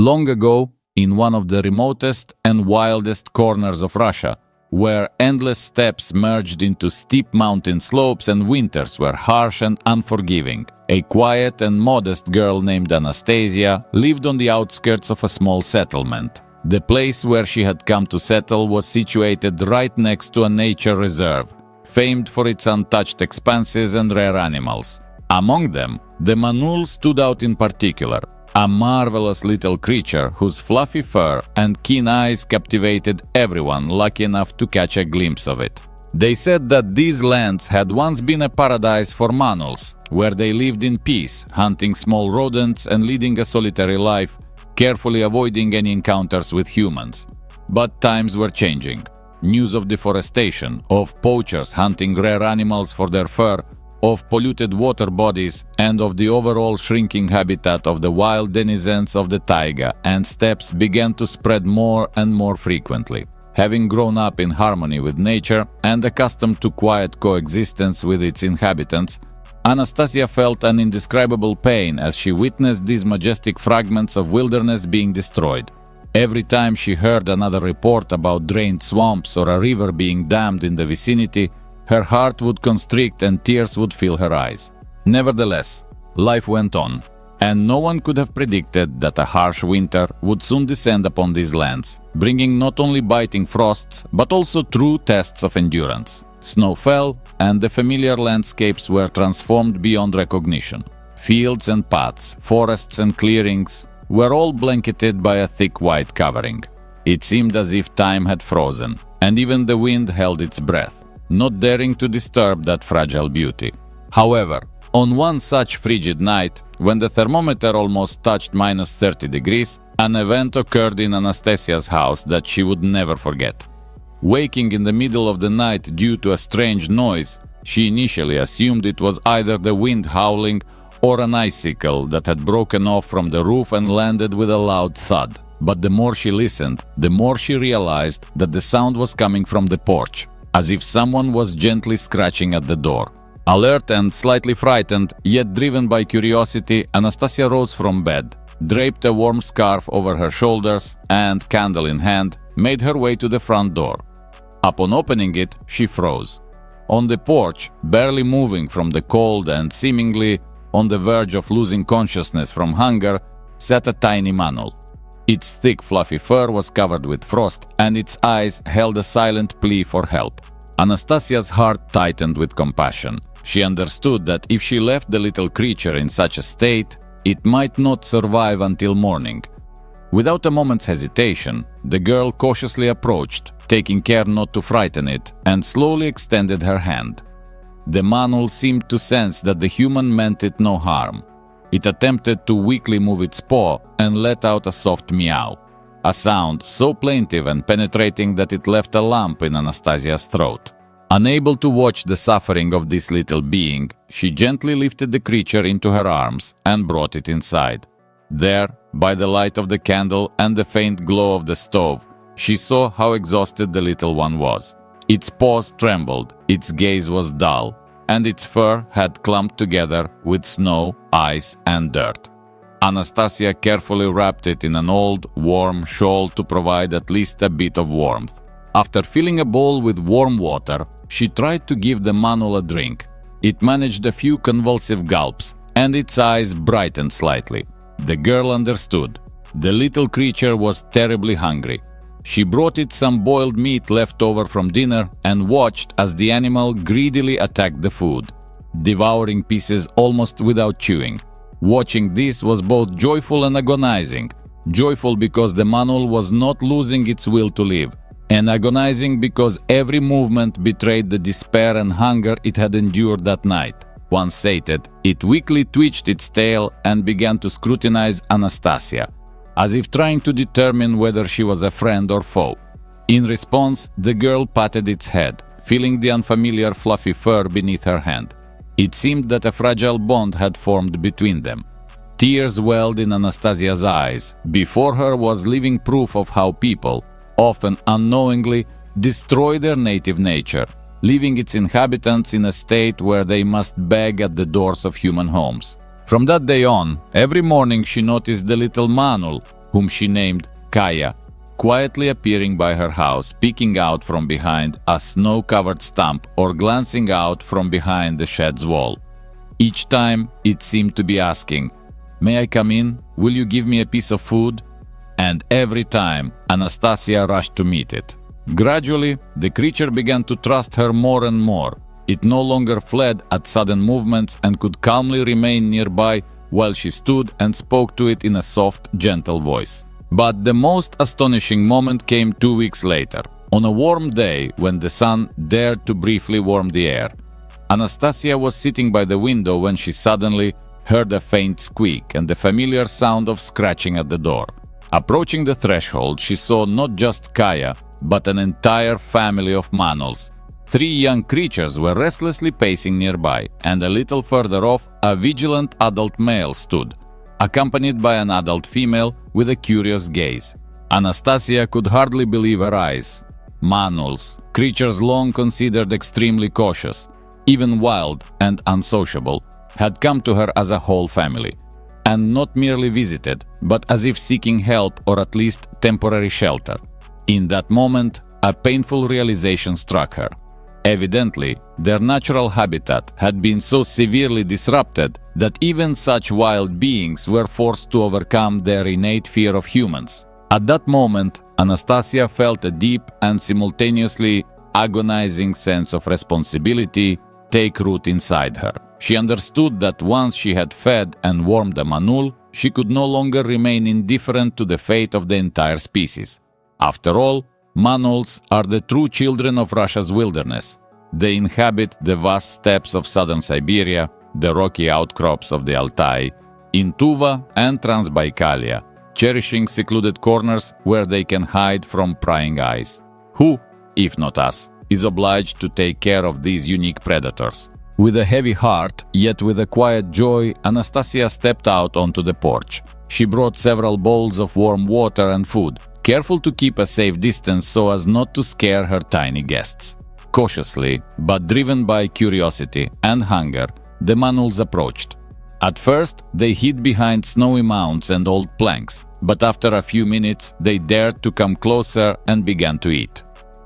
Long ago, in one of the remotest and wildest corners of Russia, where endless steppes merged into steep mountain slopes and winters were harsh and unforgiving, a quiet and modest girl named Anastasia lived on the outskirts of a small settlement. The place where she had come to settle was situated right next to a nature reserve, famed for its untouched expanses and rare animals. Among them, the manul stood out in particular, a marvelous little creature whose fluffy fur and keen eyes captivated everyone lucky enough to catch a glimpse of it. They said that these lands had once been a paradise for manuls, where they lived in peace, hunting small rodents and leading a solitary life, carefully avoiding any encounters with humans. But times were changing. News of deforestation, of poachers hunting rare animals for their fur, of polluted water bodies, and of the overall shrinking habitat of the wild denizens of the taiga and steppes began to spread more and more frequently. Having grown up in harmony with nature and accustomed to quiet coexistence with its inhabitants, Anastasia felt an indescribable pain as she witnessed these majestic fragments of wilderness being destroyed. Every time she heard another report about drained swamps or a river being dammed in the vicinity, her heart would constrict and tears would fill her eyes. Nevertheless, life went on, and no one could have predicted that a harsh winter would soon descend upon these lands, bringing not only biting frosts but also true tests of endurance. Snow fell, and the familiar landscapes were transformed beyond recognition. Fields and paths, forests and clearings were all blanketed by a thick white covering. It seemed as if time had frozen, and even the wind held its breath, not daring to disturb that fragile beauty. However, on one such frigid night, when the thermometer almost touched minus 30 degrees, an event occurred in Anastasia's house that she would never forget. Waking in the middle of the night due to a strange noise, she initially assumed it was either the wind howling or an icicle that had broken off from the roof and landed with a loud thud. But the more she listened, the more she realized that the sound was coming from the porch, as if someone was gently scratching at the door. Alert and slightly frightened, yet driven by curiosity, Anastasia rose from bed, draped a warm scarf over her shoulders, and, candle in hand, made her way to the front door. Upon opening it, she froze. On the porch, barely moving from the cold and seemingly on the verge of losing consciousness from hunger, sat a tiny manul. Its thick fluffy fur was covered with frost, and its eyes held a silent plea for help. Anastasia's heart tightened with compassion. She understood that if she left the little creature in such a state, it might not survive until morning. Without a moment's hesitation, the girl cautiously approached, taking care not to frighten it, and slowly extended her hand. The manul seemed to sense that the human meant it no harm. It attempted to weakly move its paw and let out a soft meow, a sound so plaintive and penetrating that it left a lump in Anastasia's throat. Unable to watch the suffering of this little being, she gently lifted the creature into her arms and brought it inside. There, by the light of the candle and the faint glow of the stove, she saw how exhausted the little one was. Its paws trembled, its gaze was dull, and its fur had clumped together with snow, ice, and dirt. Anastasia carefully wrapped it in an old, warm shawl to provide at least a bit of warmth. After filling a bowl with warm water, she tried to give the manul a drink. It managed a few convulsive gulps, and its eyes brightened slightly. The girl understood. The little creature was terribly hungry. She brought it some boiled meat left over from dinner and watched as the animal greedily attacked the food, devouring pieces almost without chewing. Watching this was both joyful and agonizing. Joyful because the manul was not losing its will to live, and agonizing because every movement betrayed the despair and hunger it had endured that night. Once sated, it weakly twitched its tail and began to scrutinize Anastasia, as if trying to determine whether she was a friend or foe. In response, the girl patted its head, feeling the unfamiliar fluffy fur beneath her hand. It seemed that a fragile bond had formed between them. Tears welled in Anastasia's eyes. Before her was living proof of how people, often unknowingly, destroy their native nature, leaving its inhabitants in a state where they must beg at the doors of human homes. From that day on, every morning she noticed the little manul, whom she named Kaya, quietly appearing by her house, peeking out from behind a snow-covered stump or glancing out from behind the shed's wall. Each time, it seemed to be asking, "May I come in? Will you give me a piece of food?" And every time, Anastasia rushed to meet it. Gradually, the creature began to trust her more and more. It no longer fled at sudden movements and could calmly remain nearby while she stood and spoke to it in a soft, gentle voice. But the most astonishing moment came 2 weeks later, on a warm day when the sun dared to briefly warm the air. Anastasia was sitting by the window when she suddenly heard a faint squeak and the familiar sound of scratching at the door. Approaching the threshold, she saw not just Kaya, but an entire family of manuls. 3 young creatures were restlessly pacing nearby, and a little further off, a vigilant adult male stood, accompanied by an adult female with a curious gaze. Anastasia could hardly believe her eyes. Manuls, creatures long considered extremely cautious, even wild and unsociable, had come to her as a whole family, and not merely visited, but as if seeking help or at least temporary shelter. In that moment, a painful realization struck her. Evidently, their natural habitat had been so severely disrupted that even such wild beings were forced to overcome their innate fear of humans. At that moment, Anastasia felt a deep and simultaneously agonizing sense of responsibility take root inside her. She understood that once she had fed and warmed a manul, she could no longer remain indifferent to the fate of the entire species. After all, manuls are the true children of Russia's wilderness. They inhabit the vast steppes of southern Siberia, the rocky outcrops of the Altai, in Tuva and Transbaikalia, cherishing secluded corners where they can hide from prying eyes. Who, if not us, is obliged to take care of these unique predators? With a heavy heart, yet with a quiet joy, Anastasia stepped out onto the porch. She brought several bowls of warm water and food, careful to keep a safe distance so as not to scare her tiny guests. Cautiously, but driven by curiosity and hunger, the manuls approached. At first, they hid behind snowy mounds and old planks, but after a few minutes, they dared to come closer and began to eat.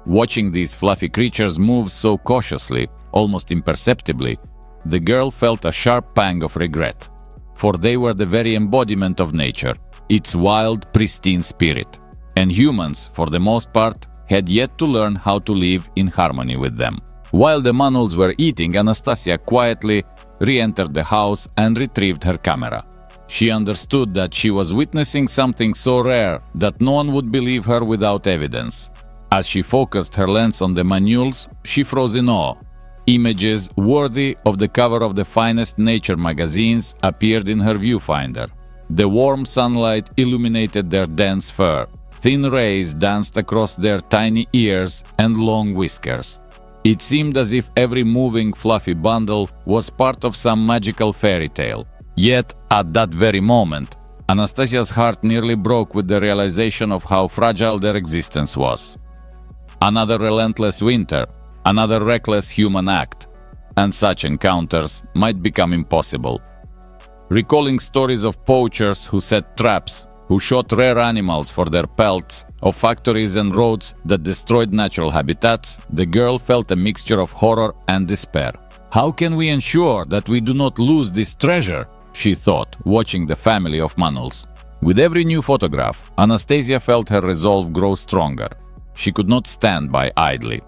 Watching these fluffy creatures move so cautiously, almost imperceptibly, the girl felt a sharp pang of regret, for they were the very embodiment of nature, its wild, pristine spirit, and humans, for the most part, had yet to learn how to live in harmony with them. While the manuls were eating, Anastasia quietly re-entered the house and retrieved her camera. She understood that she was witnessing something so rare that no one would believe her without evidence. As she focused her lens on the manuls, she froze in awe. Images worthy of the cover of the finest nature magazines appeared in her viewfinder. The warm sunlight illuminated their dense fur. Thin rays danced across their tiny ears and long whiskers. It seemed as if every moving, fluffy bundle was part of some magical fairy tale. Yet, at that very moment, Anastasia's heart nearly broke with the realization of how fragile their existence was. Another relentless winter, another reckless human act, and such encounters might become impossible. Recalling stories of poachers who set traps, who shot rare animals for their pelts, of factories and roads that destroyed natural habitats, the girl felt a mixture of horror and despair. How can we ensure that we do not lose this treasure? She thought, watching the family of manuls. With every new photograph, Anastasia felt her resolve grow stronger. She could not stand by idly.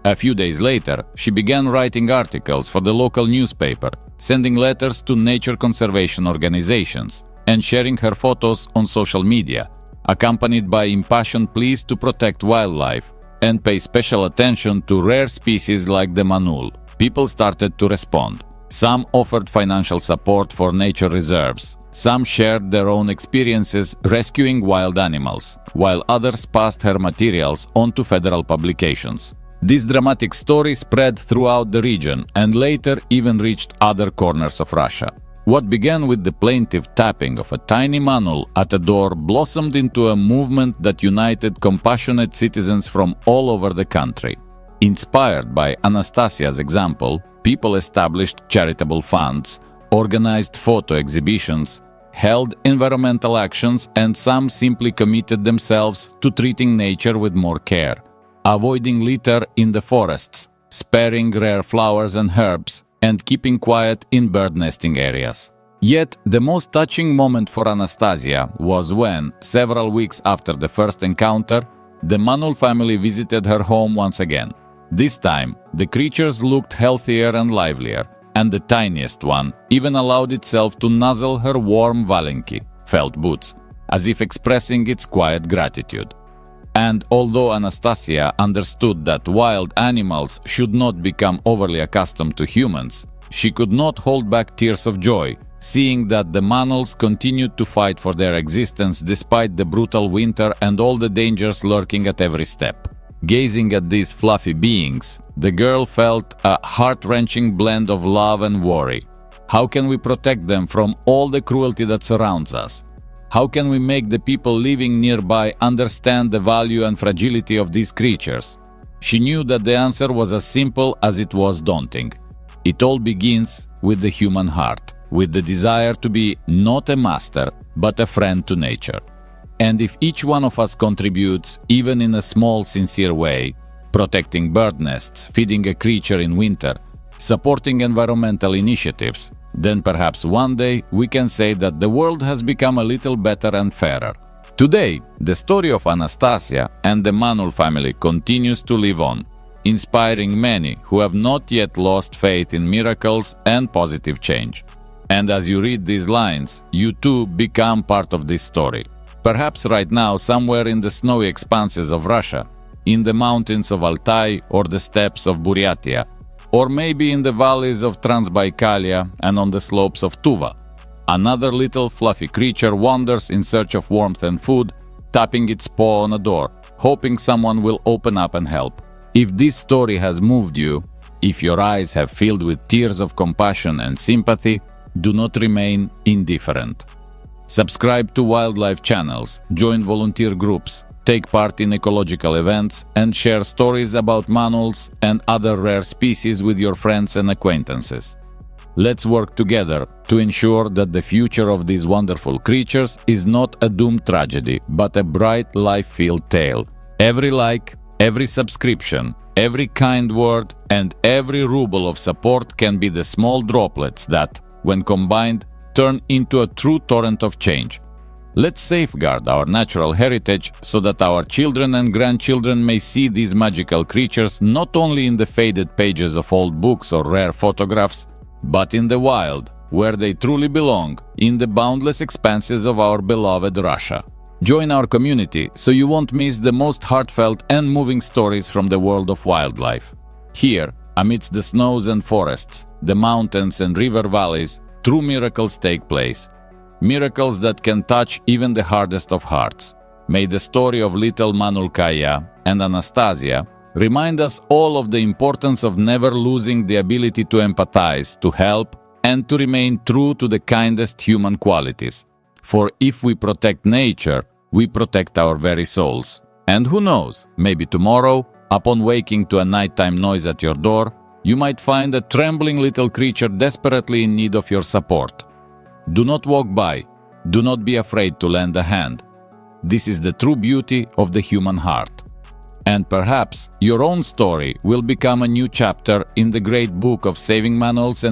A few days later, she began writing articles for the local newspaper, sending letters to nature conservation organizations, and sharing her photos on social media, accompanied by impassioned pleas to protect wildlife and pay special attention to rare species like the manul. People started to respond. Some offered financial support for nature reserves. Some shared their own experiences rescuing wild animals, while others passed her materials on to federal publications. This dramatic story spread throughout the region and later even reached other corners of Russia. What began with the plaintive tapping of a tiny manul at a door blossomed into a movement that united compassionate citizens from all over the country. Inspired by Anastasia's example, people established charitable funds, organized photo exhibitions, held environmental actions, and some simply committed themselves to treating nature with more care, avoiding litter in the forests, sparing rare flowers and herbs, and keeping quiet in bird nesting areas. Yet, the most touching moment for Anastasia was when, several weeks after the first encounter, the Manul family visited her home once again. This time, the creatures looked healthier and livelier, and the tiniest one even allowed itself to nuzzle her warm valenki, felt boots, as if expressing its quiet gratitude. And although Anastasia understood that wild animals should not become overly accustomed to humans, she could not hold back tears of joy, seeing that the Manuls continued to fight for their existence despite the brutal winter and all the dangers lurking at every step. Gazing at these fluffy beings, the girl felt a heart-wrenching blend of love and worry. How can we protect them from all the cruelty that surrounds us? How can we make the people living nearby understand the value and fragility of these creatures? She knew that the answer was as simple as it was daunting. It all begins with the human heart, with the desire to be not a master, but a friend to nature. And if each one of us contributes, even in a small, sincere way, protecting bird nests, feeding a creature in winter, supporting environmental initiatives, then perhaps one day we can say that the world has become a little better and fairer. Today, the story of Anastasia and the Manul family continues to live on, inspiring many who have not yet lost faith in miracles and positive change. And as you read these lines, you too become part of this story. Perhaps right now somewhere in the snowy expanses of Russia, in the mountains of Altai or the steppes of Buryatia, or maybe in the valleys of Transbaikalia and on the slopes of Tuva. Another little fluffy creature wanders in search of warmth and food, tapping its paw on a door, hoping someone will open up and help. If this story has moved you, if your eyes have filled with tears of compassion and sympathy, do not remain indifferent. Subscribe to wildlife channels, join volunteer groups, take part in ecological events, and share stories about manuls and other rare species with your friends and acquaintances. Let's work together to ensure that the future of these wonderful creatures is not a doomed tragedy, but a bright, life-filled tale. Every like, every subscription, every kind word, and every ruble of support can be the small droplets that, when combined, turn into a true torrent of change. Let's safeguard our natural heritage so that our children and grandchildren may see these magical creatures not only in the faded pages of old books or rare photographs, but in the wild, where they truly belong, in the boundless expanses of our beloved Russia. Join our community so you won't miss the most heartfelt and moving stories from the world of wildlife. Here, amidst the snows and forests, the mountains and river valleys, true miracles take place. Miracles that can touch even the hardest of hearts. May the story of little Manulkaya and Anastasia remind us all of the importance of never losing the ability to empathize, to help, and to remain true to the kindest human qualities. For if we protect nature, we protect our very souls. And who knows, maybe tomorrow, upon waking to a nighttime noise at your door, you might find a trembling little creature desperately in need of your support. Do not walk by. Do not be afraid to lend a hand. This is the true beauty of the human heart. And perhaps your own story will become a new chapter in the great book of saving manuals and